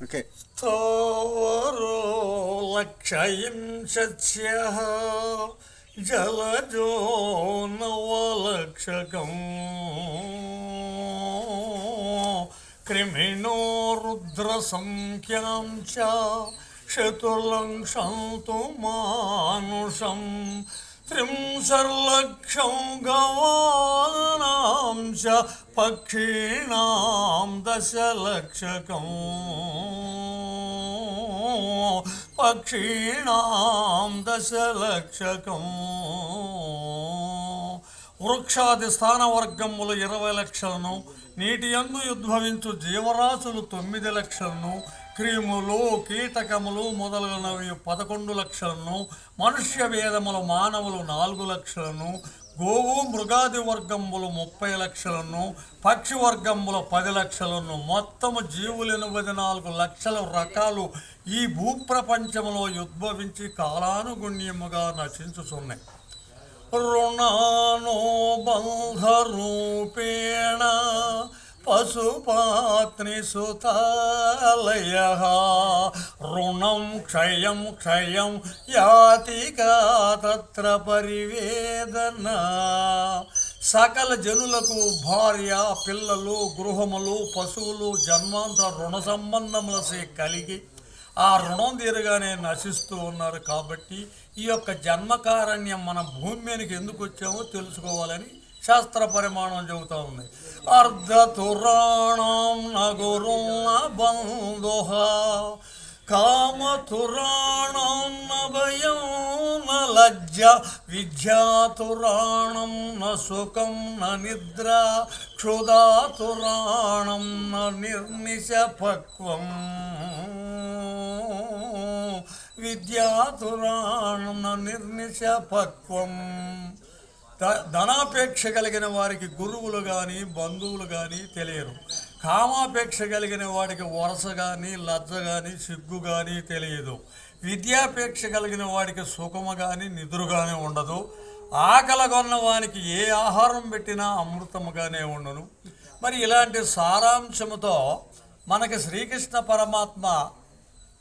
Okay. స్థావరో లక్షయం సత్యః జలజో నవలక్షకం క్రిమిణో Rudra సంఖ్యాం చ శతుర్లక్షం తు మానుషం త్రింశర్లక్షం గవానాం చ పక్షిణాం దశలక్షకం పక్షిణాం దశలక్షకం వృక్షాది స్థానవర్గములు 20 లక్షలను, నీటి యందు ఉద్భవించు జీవరాశులు 9 లక్షలను, క్రిములు కీటకములు మొదలగునవి 11 లక్షలను, మనుష్య వేదములు మానవులు 4 లక్షలను, గోవు మృగాది వర్గములు 30 లక్షలను, పక్షి వర్గములు 10 లక్షలను, మొత్తము జీవులు 84 లక్షల రకాలు ఈ భూప్రపంచములో ఉద్భవించి కాలానుగుణ్యముగా నశించుతున్నాయి. రుణానుబంధరూపేణ పశుపాత్ని సుతాలయ రుణం క్షయం క్షయం యాతికా తత్ర పరివేదన. సకల జనులకు భార్య, పిల్లలు, గృహములు, పశువులు జన్మాంతర రుణ సంబంధములసే కలిగి ఆ రుణం తీరగానే నశిస్తూ ఉన్నారు. కాబట్టి ఈ యొక్క జన్మకారణ్యం మన భూమి మీదకి ఎందుకు వచ్చామో తెలుసుకోవాలని శాస్త్ర పరిమాణం చెబుతూ ఉంది. అర్ధతురాణం నగురుం బంధుః కామతురాణం భయం న లజ్జ విద్యాతురాణం న సుఖం న నిద్ర క్షుధాతురాణం న నిర్నిశపక్వం విద్యాతురాణం న నిర్నిశపక్వం. ధనాపేక్ష కలిగిన వారికి గురువులు కానీ బంధువులు కానీ తెలియరు. కామాపేక్ష కలిగిన వాడికి వరస కానీ లజ్జ కానీ సిగ్గు కానీ తెలియదు. విద్యాపేక్ష కలిగిన వాడికి సుఖము కానీ నిద్ర కానీ ఉండదు. ఆకలగొన్న వానికి ఏ ఆహారం పెట్టినా అమృతముగానే ఉండను. మరి ఇలాంటి సారాంశముతో మనకి శ్రీకృష్ణ పరమాత్మ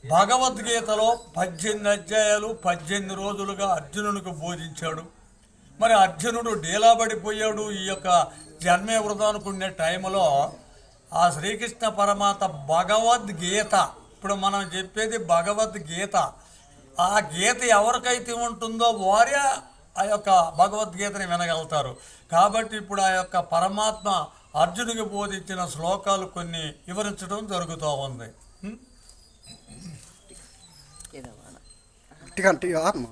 భగవద్గీతలో 18 అధ్యాయాలు 18 రోజులుగా అర్జునునికి బోధించాడు. మరి అర్జునుడు డీలాబడిపోయాడు. ఈ యొక్క జన్మే వృధానుకునే టైంలో ఆ శ్రీకృష్ణ పరమాత్మ భగవద్గీత, ఇప్పుడు మనం చెప్పేది భగవద్గీత, ఆ గీత ఎవరికైతే ఉంటుందో వారే ఆ యొక్క భగవద్గీతని వినగలుగుతారు. కాబట్టి ఇప్పుడు ఆ యొక్క పరమాత్మ అర్జునుడికి బోధించిన శ్లోకాలు కొన్ని వివరించడం జరుగుతూ ఉంది. ఆత్మ